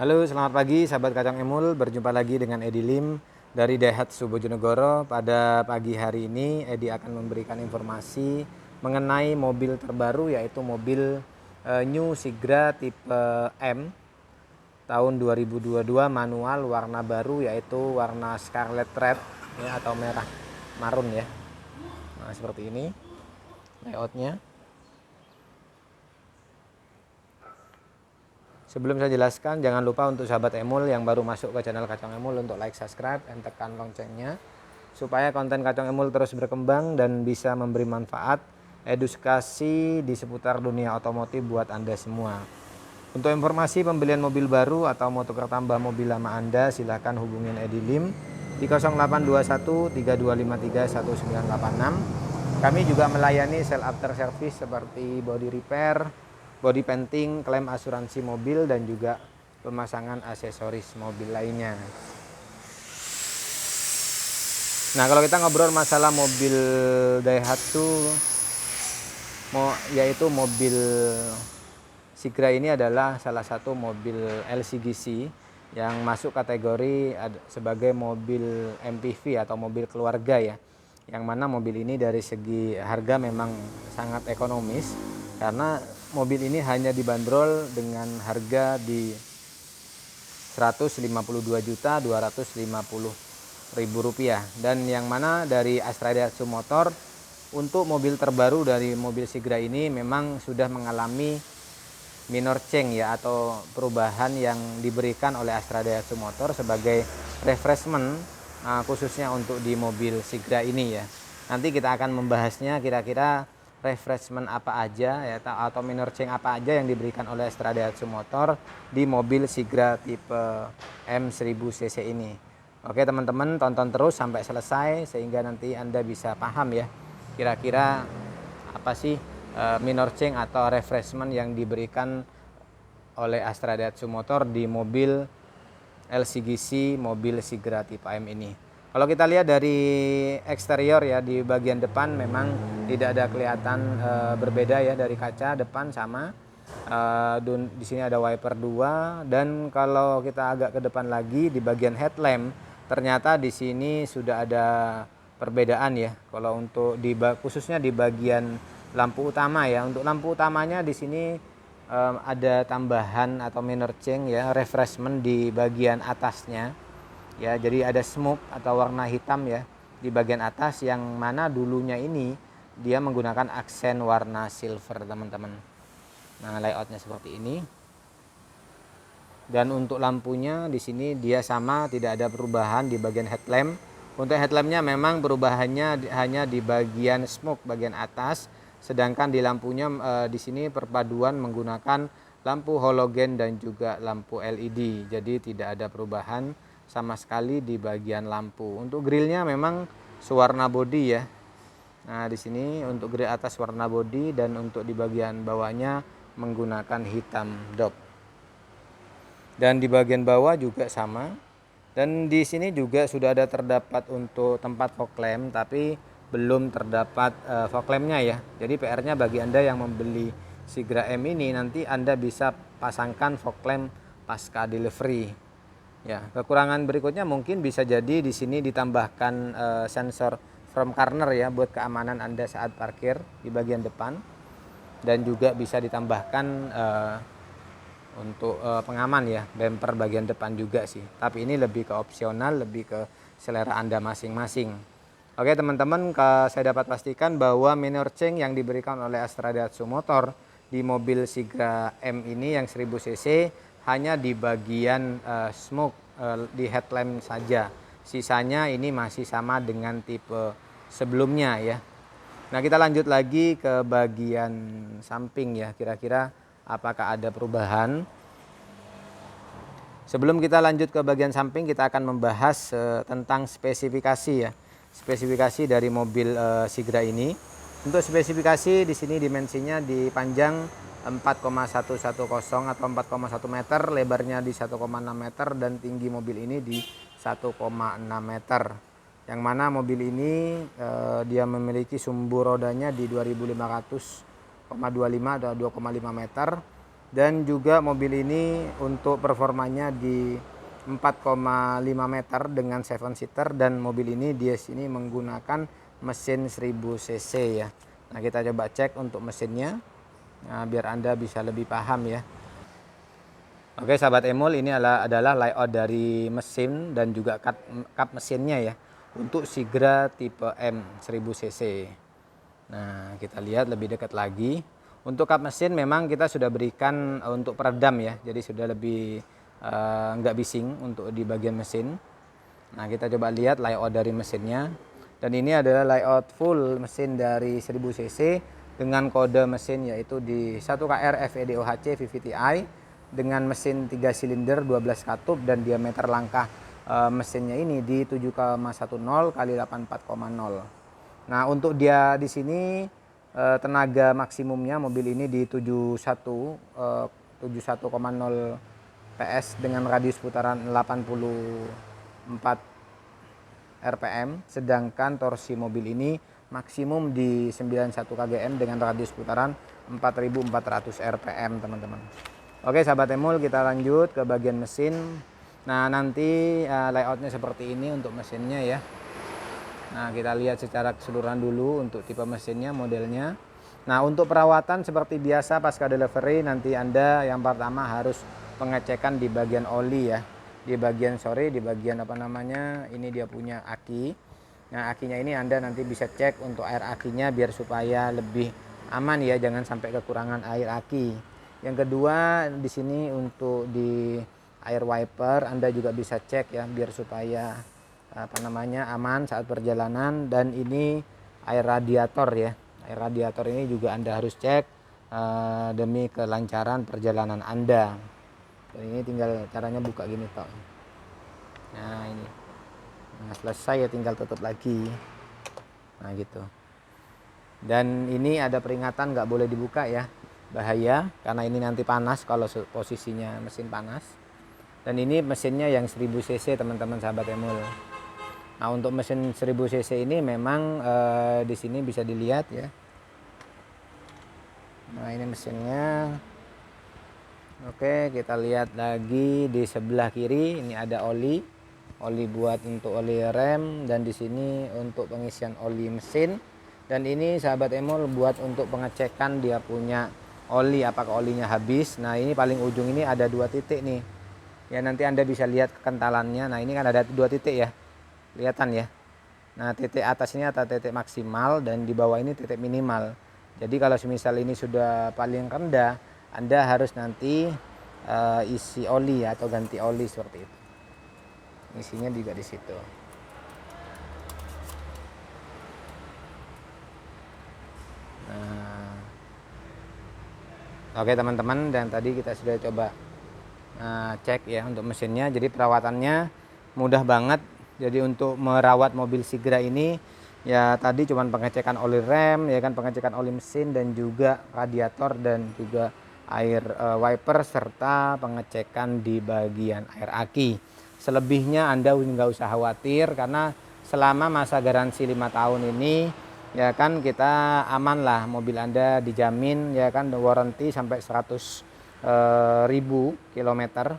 Halo, selamat pagi sahabat Kacang Emul. Berjumpa lagi dengan Edi Lim dari Daihatsu Bojonegoro. Pada pagi hari ini Edi akan memberikan informasi mengenai mobil terbaru, yaitu mobil New Sigra tipe M tahun 2022, manual, warna baru, yaitu warna Scarlet Red ya, atau merah marun ya. Nah, seperti ini layoutnya. Sebelum saya jelaskan, jangan lupa untuk sahabat Emul yang baru masuk ke channel Kacang Emul untuk like, subscribe, dan tekan loncengnya supaya konten Kacang Emul terus berkembang dan bisa memberi manfaat edukasi di seputar dunia otomotif buat Anda semua. Untuk informasi pembelian mobil baru atau mau tukar tambah mobil lama Anda, silahkan hubungin Edi Lim di 0821 3253 1986. Kami juga melayani sell after service seperti body repair, body painting, klaim asuransi mobil, dan juga pemasangan aksesoris mobil lainnya. Nah, kalau kita ngobrol masalah mobil Daihatsu, yaitu mobil Sigra ini adalah salah satu mobil LCGC yang masuk kategori sebagai mobil MPV atau mobil keluarga ya. Yang mana mobil ini dari segi harga memang sangat ekonomis, karena mobil ini hanya dibanderol dengan harga di Rp152.250.000, dan yang mana dari Astra Daihatsu Motor untuk mobil terbaru dari mobil Sigra ini memang sudah mengalami minor change ya, atau perubahan yang diberikan oleh Astra Daihatsu Motor sebagai refreshment khususnya untuk di mobil Sigra ini ya. Nanti kita akan membahasnya kira-kira refreshment apa aja ya, atau minor change apa aja yang diberikan oleh Astra Daihatsu Motor di mobil Sigra tipe M1000 cc ini. Oke teman-teman, tonton terus sampai selesai sehingga nanti Anda bisa paham ya kira-kira apa sih minor change atau refreshment yang diberikan oleh Astra Daihatsu Motor di mobil LCGC mobil Sigra tipe M ini. Kalau kita lihat dari eksterior ya, di bagian depan memang tidak ada kelihatan berbeda ya, dari kaca depan sama. Di sini ada wiper 2, dan kalau kita agak ke depan lagi di bagian headlamp, ternyata di sini sudah ada perbedaan ya. Kalau untuk khususnya di bagian lampu utama ya, untuk lampu utamanya di sini ada tambahan atau minor change ya, refreshment di bagian atasnya ya. Jadi ada smoke atau warna hitam ya di bagian atas, yang mana dulunya ini dia menggunakan aksen warna silver teman-teman. Nah, layoutnya seperti ini. Dan untuk lampunya di sini dia sama, tidak ada perubahan di bagian headlamp. Untuk headlampnya memang perubahannya hanya di bagian smoke bagian atas, sedangkan di lampunya di sini perpaduan menggunakan lampu halogen dan juga lampu LED. Jadi tidak ada perubahan sama sekali di bagian lampu. Untuk grillnya memang sewarna body ya. Nah, di sini untuk grill atas warna body, dan untuk di bagian bawahnya menggunakan hitam dop. Dan di bagian bawah juga sama. Dan di sini juga sudah ada terdapat untuk tempat fog lamp, tapi belum terdapat fog lampnya ya. Jadi PR-nya bagi Anda yang membeli Sigra M ini, nanti Anda bisa pasangkan fog lamp pasca delivery. Ya, kekurangan berikutnya mungkin bisa jadi di sini ditambahkan sensor front corner ya, buat keamanan Anda saat parkir di bagian depan, dan juga bisa ditambahkan untuk pengaman ya, bumper bagian depan juga sih. Tapi ini lebih ke opsional, lebih ke selera Anda masing-masing. Oke teman-teman, saya dapat pastikan bahwa minor change yang diberikan oleh Astra Daihatsu Motor di mobil Sigra M ini yang 1000 cc hanya di bagian smoke di headlamp saja. Sisanya ini masih sama dengan tipe sebelumnya ya. Nah, kita lanjut lagi ke bagian samping ya, kira-kira apakah ada perubahan. Sebelum kita lanjut ke bagian samping, kita akan membahas tentang spesifikasi ya. Spesifikasi dari mobil Sigra ini. Untuk spesifikasi di sini dimensinya di panjang 4,110 atau 4,1 meter, lebarnya di 1,6 meter, dan tinggi mobil ini di 1,6 meter. Yang mana mobil ini dia memiliki sumbu rodanya di 2500,25 atau 2,5 meter, Dan juga mobil ini untuk performanya di 4,5 meter dengan 7 seater, dan mobil ini dia sini menggunakan mesin 1000 cc ya. Nah, kita coba cek untuk mesinnya. Nah, biar Anda bisa lebih paham ya. Oke, sahabat Emul, ini adalah layout dari mesin dan juga kap mesinnya ya. Untuk Sigra tipe M 1000 cc. Nah, kita lihat lebih dekat lagi. Untuk kap mesin memang kita sudah berikan untuk peredam ya. Jadi sudah lebih nggak bising untuk di bagian mesin. Nah, kita coba lihat layout dari mesinnya. Dan ini adalah layout full mesin dari 1000 cc dengan kode mesin yaitu di 1KR FEDOHC VVTi dengan mesin 3 silinder 12 katup dan diameter langkah mesinnya ini di 7,10 kali 84,0. Nah, untuk dia di sini tenaga maksimumnya mobil ini di 71,0 PS dengan radius putaran 84 RPM, sedangkan torsi mobil ini maksimum di 91 kgm dengan radius putaran 4400 RPM, teman-teman. Oke, sahabat Emul, kita lanjut ke bagian mesin. Nah, nanti layoutnya seperti ini untuk mesinnya ya. Nah, kita lihat secara keseluruhan dulu untuk tipe mesinnya, modelnya. Nah, untuk perawatan seperti biasa pasca delivery, nanti Anda yang pertama harus pengecekan di bagian oli ya. Di bagian apa namanya, ini dia punya aki. Nah, akinya ini Anda nanti bisa cek untuk air akinya biar supaya lebih aman ya, jangan sampai kekurangan air aki. Yang kedua, di sini untuk di air wiper Anda juga bisa cek ya biar supaya apa namanya aman saat perjalanan. Dan ini air radiator ya. Air radiator ini juga Anda harus cek demi kelancaran perjalanan Anda. Dan ini tinggal caranya buka gini toh. Nah, ini. Nah, selesai ya tinggal tutup lagi. Nah, gitu. Dan ini ada peringatan nggak boleh dibuka ya. Bahaya karena ini nanti panas kalau posisinya mesin panas. Dan ini mesinnya yang 1000 cc, teman-teman sahabat Emul. Nah, untuk mesin 1000 cc ini memang di sini bisa dilihat ya. Nah, ini mesinnya. Oke, kita lihat lagi di sebelah kiri ini ada oli buat untuk oli rem, dan di sini untuk pengisian oli mesin. Dan ini sahabat Emul buat untuk pengecekan dia punya oli, apakah olinya habis. Nah, ini paling ujung ini ada 2 titik nih. Ya, nanti Anda bisa lihat kekentalannya. Nah, ini kan ada 2 titik ya. Kelihatan ya. Nah, titik atas ini atau titik maksimal dan di bawah ini titik minimal. Jadi kalau semisal ini sudah paling rendah, Anda harus nanti isi oli atau ganti oli seperti itu. Isinya juga di situ. Nah, oke teman-teman, dan tadi kita sudah coba cek ya untuk mesinnya. Jadi perawatannya mudah banget. Jadi untuk merawat mobil Sigra ini ya tadi cuman pengecekan oli rem ya kan, pengecekan oli mesin dan juga radiator dan juga air wiper serta pengecekan di bagian air aki. Selebihnya Anda nggak usah khawatir karena selama masa garansi 5 tahun ini ya kan kita aman lah, mobil Anda dijamin ya kan, warranty sampai 100.000 kilometer.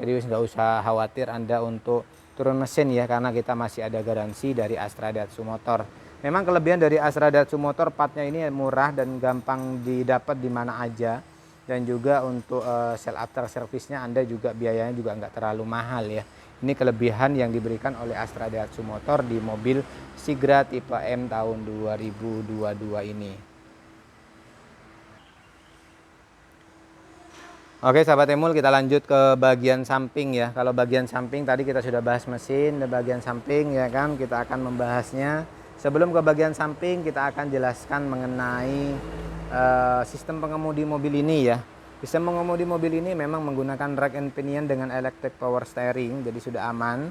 Jadi nggak usah khawatir Anda untuk turun mesin ya, karena kita masih ada garansi dari Astra Daihatsu Motor. Memang kelebihan dari Astra Daihatsu Motor, partnya ini murah dan gampang didapat di mana aja. Dan juga untuk sell after service-nya Anda juga biayanya juga nggak terlalu mahal ya. Ini kelebihan yang diberikan oleh Astra Daihatsu Motor di mobil Sigra tipe M tahun 2022 ini. Oke sahabat Emul, kita lanjut ke bagian samping ya. Kalau bagian samping tadi kita sudah bahas mesin, dan bagian samping ya kan kita akan membahasnya. Sebelum ke bagian samping kita akan jelaskan mengenai sistem pengemudi mobil ini ya. Sistem pengemudi mobil ini memang menggunakan rack and pinion dengan electric power steering, jadi sudah aman.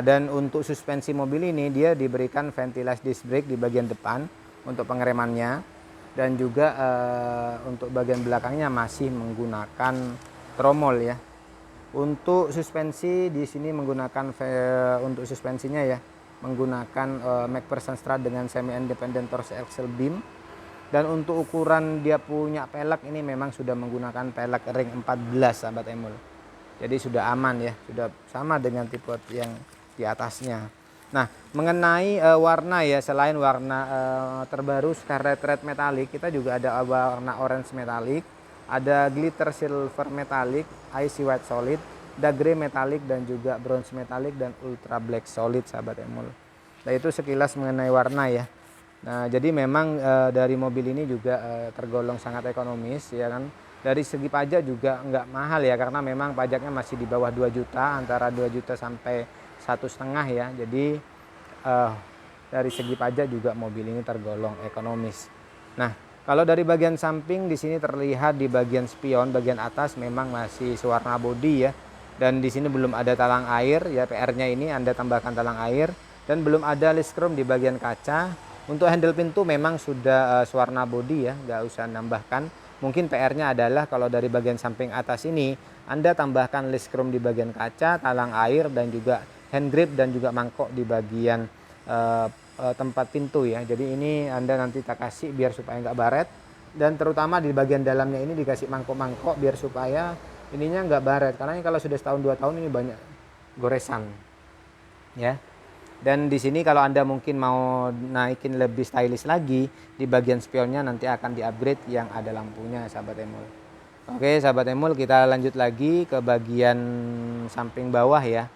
Dan untuk suspensi mobil ini dia diberikan ventilasi disc brake di bagian depan untuk pengeremannya, dan juga untuk bagian belakangnya masih menggunakan tromol ya. Untuk suspensi di sini menggunakan untuk suspensinya ya menggunakan McPherson Strut dengan semi independent torque axle beam. Dan untuk ukuran dia punya pelek ini memang sudah menggunakan pelek ring 14 sahabat Emul. Jadi sudah aman ya, sudah sama dengan tipe yang di atasnya. Nah, mengenai warna ya, selain warna terbaru Scarlet Red Metallic, kita juga ada warna orange metallic, ada glitter silver metallic, icy white solid, dark grey metallic, dan juga bronze metallic dan ultra black solid sahabat Emul. Nah, itu sekilas mengenai warna ya. Nah, jadi memang dari mobil ini juga tergolong sangat ekonomis ya kan. Dari segi pajak juga nggak mahal ya, karena memang pajaknya masih di bawah 2 juta, antara 2 juta sampai 1,5 ya. Jadi dari segi pajak juga mobil ini tergolong ekonomis. Nah, kalau dari bagian samping di sini terlihat di bagian spion bagian atas memang masih sewarna bodi ya. Dan di sini belum ada talang air ya, PR-nya ini Anda tambahkan talang air, dan belum ada list chrome di bagian kaca. Untuk handle pintu memang sudah sewarna bodi ya, nggak usah nambahkan. Mungkin PR-nya adalah kalau dari bagian samping atas ini Anda tambahkan list chrome di bagian kaca, talang air, dan juga hand grip dan juga mangkok di bagian tempat pintu ya. Jadi ini Anda nanti tak kasih biar supaya nggak baret, dan terutama di bagian dalamnya ini dikasih mangkok-mangkok biar supaya ininya nggak baret, karena ini kalau sudah setahun 2 tahun ini banyak goresan ya. Dan di sini kalau Anda mungkin mau naikin lebih stylish lagi, di bagian spionnya nanti akan di-upgrade yang ada lampunya sahabat Emul. Oke sahabat Emul, kita lanjut lagi ke bagian samping bawah ya.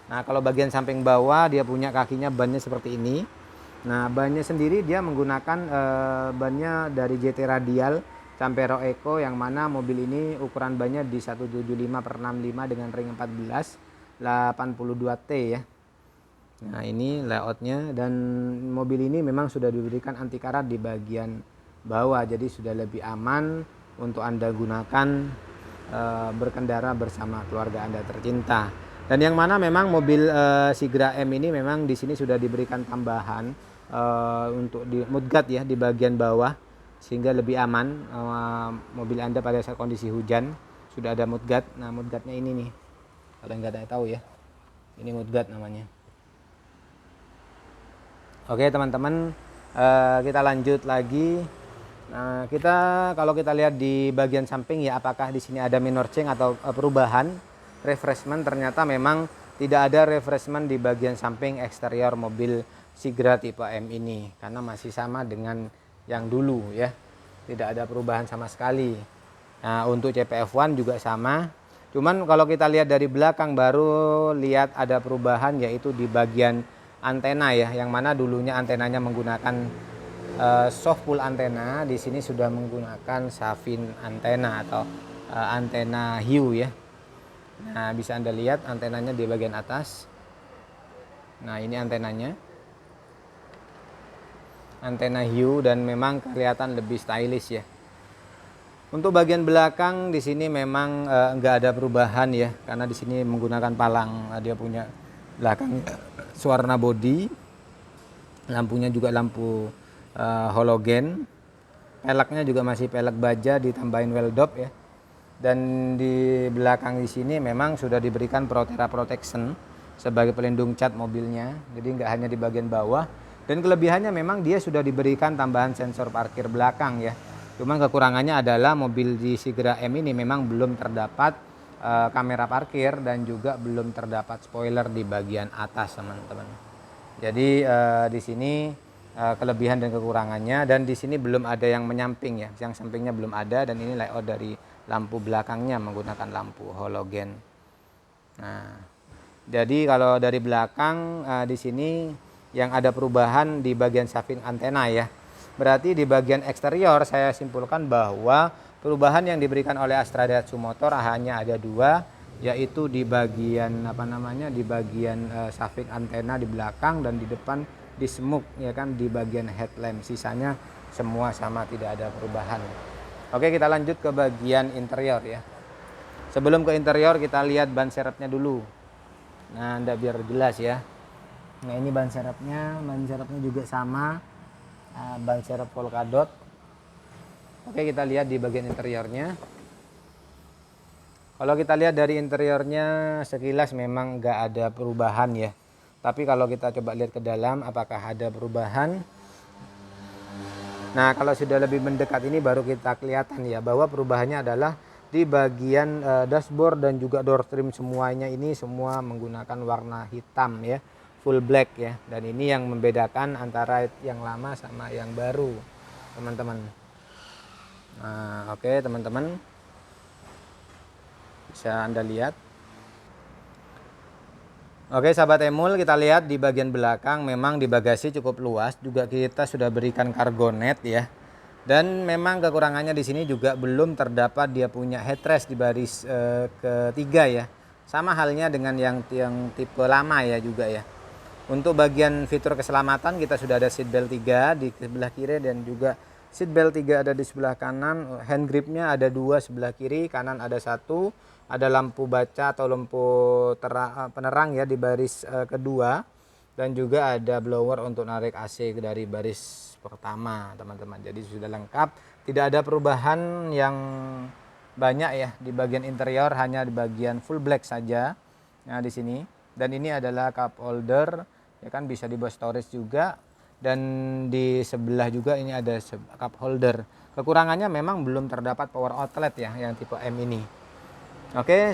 Nah, kalau bagian samping bawah dia punya kakinya bannya seperti ini. Nah, bannya sendiri dia menggunakan bannya dari JT Radial Campero Eco, yang mana mobil ini ukuran bannya di 175/65 dengan ring 14 82T ya. Nah, ini layoutnya, dan mobil ini memang sudah diberikan anti karat di bagian bawah, jadi sudah lebih aman untuk Anda gunakan berkendara bersama keluarga Anda tercinta. Dan yang mana memang mobil Sigra M ini memang di sini sudah diberikan tambahan untuk di mudguard ya di bagian bawah, sehingga lebih aman mobil Anda pada saat kondisi hujan. Sudah ada mudguard. Nah, mudguardnya ini nih, kalau nggak ada tahu ya, ini mudguard namanya. Oke teman-teman, kita lanjut lagi. Nah, kalau kita lihat di bagian samping ya, apakah di sini ada minor change atau perubahan refreshment? Ternyata memang tidak ada refreshment di bagian samping eksterior mobil Sigra tipe M ini, karena masih sama dengan yang dulu ya, tidak ada perubahan sama sekali. Nah, untuk CPF1 juga sama. Cuman kalau kita lihat dari belakang baru lihat ada perubahan, yaitu di bagian antena ya, yang mana dulunya antenanya menggunakan soft pull antena, di sini sudah menggunakan Savin antena atau antena hiu ya. Nah, bisa Anda lihat antenanya di bagian atas. Nah, ini antenanya, antena hiu, dan memang kelihatan lebih stylish ya. Untuk bagian belakang di sini memang enggak ada perubahan ya, karena di sini menggunakan palang, dia punya belakang warna body, lampunya juga lampu halogen, peleknya juga masih pelek baja ditambahin well dop ya. Dan di belakang di sini memang sudah diberikan Protera Protection sebagai pelindung cat mobilnya, jadi nggak hanya di bagian bawah. Dan kelebihannya memang dia sudah diberikan tambahan sensor parkir belakang ya. Cuman kekurangannya adalah mobil di Sigra M ini memang belum terdapat kamera parkir, dan juga belum terdapat spoiler di bagian atas teman-teman. Jadi di sini kelebihan dan kekurangannya, dan di sini belum ada yang menyamping ya, yang sampingnya belum ada, dan ini layout dari lampu belakangnya menggunakan lampu halogen. Nah, jadi kalau dari belakang di sini yang ada perubahan di bagian saving antena ya. Berarti di bagian eksterior saya simpulkan bahwa perubahan yang diberikan oleh Astra Daihatsu Motor hanya ada dua, yaitu di bagian di bagian saving antena di belakang, dan di depan di smoke ya kan, di bagian headlamp. Sisanya semua sama, tidak ada perubahan. Oke, kita lanjut ke bagian interior ya. Sebelum ke interior kita lihat ban serepnya dulu. Nah, Anda biar jelas ya. Nah, ini ban serepnya juga sama, ban serep Polkadot. Oke, kita lihat di bagian interiornya. Kalau kita lihat dari interiornya sekilas memang nggak ada perubahan ya. Tapi kalau kita coba lihat ke dalam apakah ada perubahan. Nah, kalau sudah lebih mendekat ini baru kita kelihatan ya bahwa perubahannya adalah di bagian dashboard dan juga door trim, semuanya ini semua menggunakan warna hitam ya, full black ya. Dan ini yang membedakan antara yang lama sama yang baru, teman-teman. Nah, oke teman-teman, bisa Anda lihat. Oke sahabat Emul, kita lihat di bagian belakang memang di bagasi cukup luas, juga kita sudah berikan cargo net ya. Dan memang kekurangannya di sini juga belum terdapat dia punya headrest di baris ketiga ya. Sama halnya dengan yang tipe lama ya juga ya. Untuk bagian fitur keselamatan kita sudah ada seatbelt 3 di sebelah kiri dan juga seatbelt 3 ada di sebelah kanan. Hand gripnya ada 2 sebelah kiri, kanan ada 1. Ada lampu baca atau lampu penerang ya di baris kedua, dan juga ada blower untuk narik AC dari baris pertama teman-teman. Jadi sudah lengkap, tidak ada perubahan yang banyak ya di bagian interior, hanya di bagian full black saja. Nah di sini, dan ini adalah cup holder ya kan, bisa dibuat storage juga, dan di sebelah juga ini ada cup holder. Kekurangannya memang belum terdapat power outlet ya yang tipe M ini. Oke,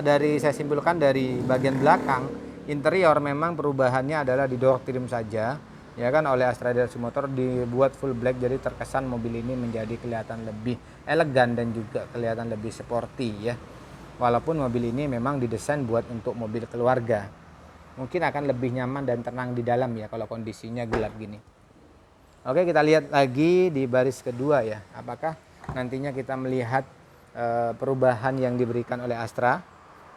dari saya simpulkan dari bagian belakang interior memang perubahannya adalah di door trim saja ya kan, oleh Astra Daihatsu Motor dibuat full black, jadi terkesan mobil ini menjadi kelihatan lebih elegan dan juga kelihatan lebih sporty ya. Walaupun mobil ini memang didesain buat untuk mobil keluarga, mungkin akan lebih nyaman dan tenang di dalam ya kalau kondisinya gelap gini. Oke, kita lihat lagi di baris kedua ya, apakah nantinya kita melihat perubahan yang diberikan oleh Astra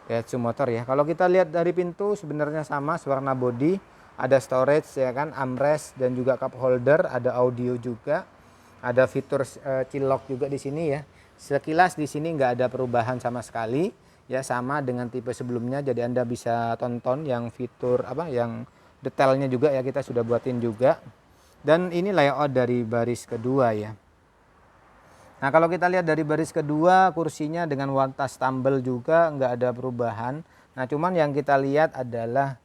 Daihatsu Motor ya. Kalau kita lihat dari pintu sebenarnya sama, warna body, ada storage ya kan, armrest dan juga cup holder, ada audio juga, ada fitur chill lock juga di sini ya. Sekilas di sini nggak ada perubahan sama sekali ya, sama dengan tipe sebelumnya. Jadi Anda bisa tonton yang fitur yang detailnya juga ya, kita sudah buatin juga. Dan ini layout dari baris kedua ya. Nah kalau kita lihat dari baris kedua, kursinya dengan warna stumble juga nggak ada perubahan. Nah cuman yang kita lihat adalah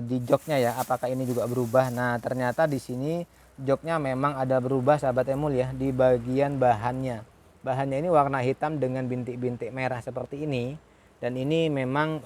di joknya ya, apakah ini juga berubah. Nah ternyata di sini joknya memang ada berubah sahabat Emul ya, di bagian bahannya. Bahannya ini warna hitam dengan bintik-bintik merah seperti ini. Dan ini memang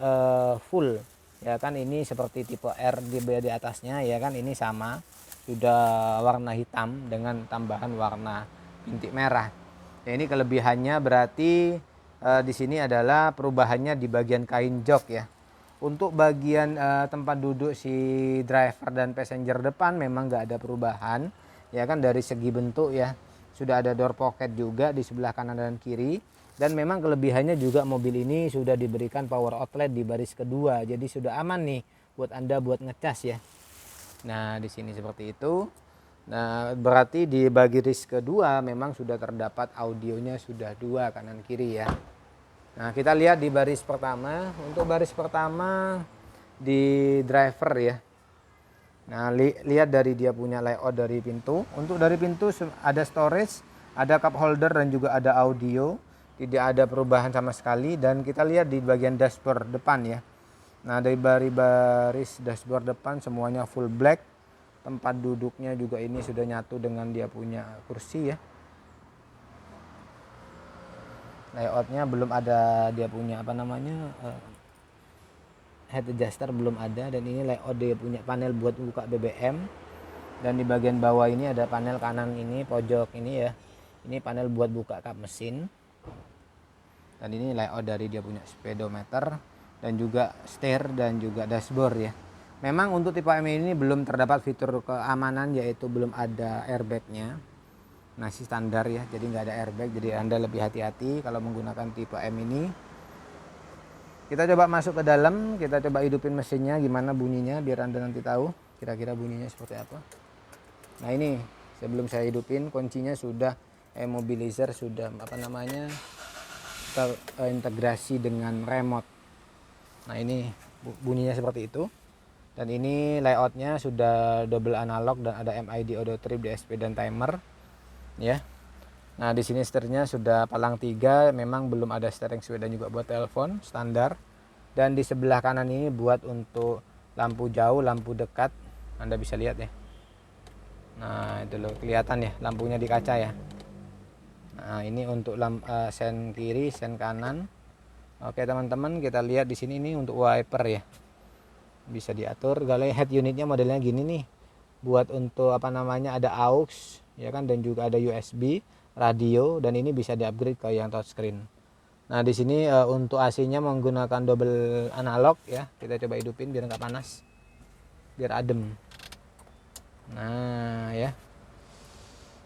full ya kan, ini seperti tipe R di atasnya ya kan, ini sama sudah warna hitam dengan tambahan warna bintik merah. Ya, ini kelebihannya berarti di sini adalah perubahannya di bagian kain jok ya. Untuk bagian tempat duduk si driver dan passenger depan memang nggak ada perubahan ya kan, dari segi bentuk ya. Sudah ada door pocket juga di sebelah kanan dan kiri, dan memang kelebihannya juga mobil ini sudah diberikan power outlet di baris kedua. Jadi sudah aman nih buat Anda buat ngecas ya. Nah, di sini seperti itu. Nah berarti di baris kedua memang sudah terdapat audionya sudah 2 kanan kiri ya. Nah kita lihat di baris pertama. Untuk baris pertama di driver ya. Nah lihat dari dia punya layout dari pintu. Untuk dari pintu ada storage, ada cup holder dan juga ada audio. Tidak ada perubahan sama sekali. Dan kita lihat di bagian dashboard depan ya. Nah dari baris dashboard depan semuanya full black. Tempat duduknya juga ini sudah nyatu dengan dia punya kursi ya. Layoutnya belum ada dia punya head adjuster belum ada. Dan ini layout dia punya panel buat buka BBM. Dan di bagian bawah ini ada panel kanan ini, pojok ini ya, ini panel buat buka kap mesin. Dan ini layout dari dia punya speedometer dan juga steer dan juga dashboard ya. Memang untuk tipe M ini belum terdapat fitur keamanan, yaitu belum ada airbagnya. Masih standar ya, jadi nggak ada airbag. Jadi Anda lebih hati-hati kalau menggunakan tipe M ini. Kita coba masuk ke dalam, kita coba hidupin mesinnya gimana bunyinya biar Anda nanti tahu kira-kira bunyinya seperti apa. Nah ini sebelum saya hidupin, kuncinya sudah immobilizer sudah terintegrasi dengan remote. Nah ini bunyinya seperti itu. Dan ini layoutnya sudah double analog dan ada MID, audio trip, DSP dan timer ya. Nah di sini setirnya sudah palang 3, memang belum ada steering wheel dan juga buat telepon standar. Dan di sebelah kanan ini buat untuk lampu jauh, lampu dekat, Anda bisa lihat ya. Nah itu loh, kelihatan ya lampunya di kaca ya. Nah ini untuk sen kiri, sen kanan. Oke teman-teman, kita lihat di sini ini untuk wiper ya, bisa diatur. Kalau head unitnya modelnya gini nih, buat untuk apa namanya, ada aux ya kan, dan juga ada USB, radio, dan ini bisa di-upgrade ke yang touchscreen. Nah di sini untuk AC-nya menggunakan double analog ya, kita coba hidupin biar nggak panas, biar adem. Nah ya,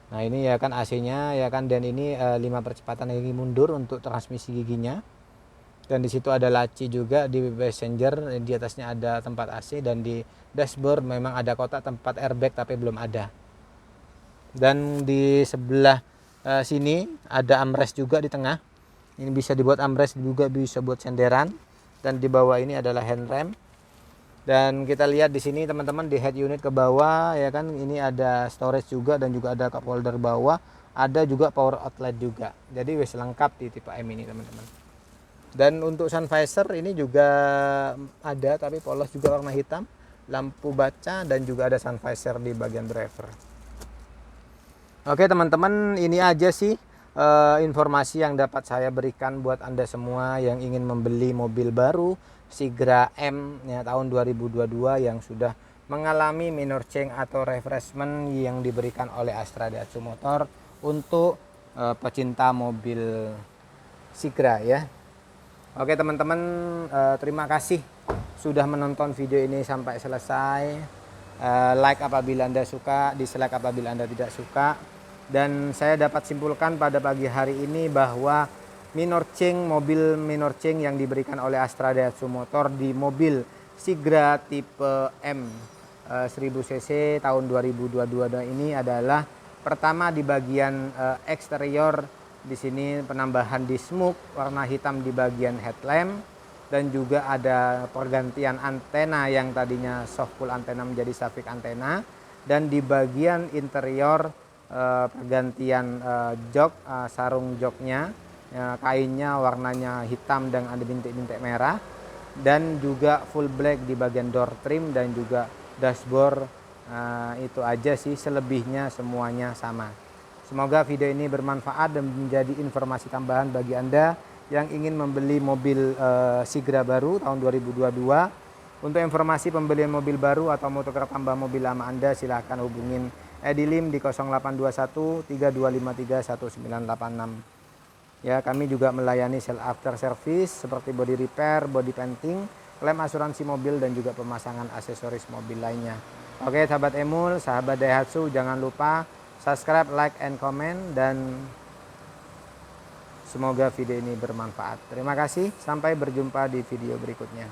nah ini ya kan AC-nya ya kan, dan ini 5 percepatan gigi mundur untuk transmisi giginya. Dan di situ ada laci juga di passenger, di atasnya ada tempat AC, dan di dashboard memang ada kotak tempat airbag tapi belum ada. Dan di sebelah sini ada armrest juga di tengah. Ini bisa dibuat armrest, juga bisa buat senderan. Dan di bawah ini adalah handrem. Dan kita lihat di sini teman-teman, di head unit ke bawah ya kan, ini ada storage juga, dan juga ada cup holder bawah, ada juga power outlet juga. Jadi wis lengkap di tipe M ini teman-teman. Dan untuk sun visor ini juga ada tapi polos juga, warna hitam, lampu baca, dan juga ada sun visor di bagian driver. Oke teman-teman, ini aja sih informasi yang dapat saya berikan buat Anda semua yang ingin membeli mobil baru Sigra M ya, tahun 2022 yang sudah mengalami minor change atau refreshment yang diberikan oleh Astra Daihatsu Motor untuk pecinta mobil Sigra ya. Oke teman-teman, terima kasih sudah menonton video ini sampai selesai. Like apabila Anda suka, dislike apabila Anda tidak suka. Dan saya dapat simpulkan pada pagi hari ini bahwa mobil minor change yang diberikan oleh Astra Daihatsu Motor di mobil Sigra tipe M 1000 cc tahun 2022 ini adalah pertama di bagian eksterior. Di sini penambahan di smoke warna hitam di bagian headlamp, dan juga ada pergantian antena yang tadinya soft pull antena menjadi Savic antena. Dan di bagian interior pergantian jok, sarung joknya, kainnya warnanya hitam dan ada bintik-bintik merah, dan juga full black di bagian door trim dan juga dashboard. Itu aja sih, selebihnya semuanya sama. Semoga video ini bermanfaat dan menjadi informasi tambahan bagi Anda yang ingin membeli mobil Sigra baru tahun 2022. Untuk informasi pembelian mobil baru atau mau tukar tambah mobil lama Anda, silahkan hubungin Edilim di 0821 3253 1986. Ya, kami juga melayani sell after service seperti body repair, body painting, klaim asuransi mobil, dan juga pemasangan aksesoris mobil lainnya. Oke sahabat Emul, sahabat Daihatsu, jangan lupa subscribe, like, and comment, dan semoga video ini bermanfaat. Terima kasih, sampai berjumpa di video berikutnya.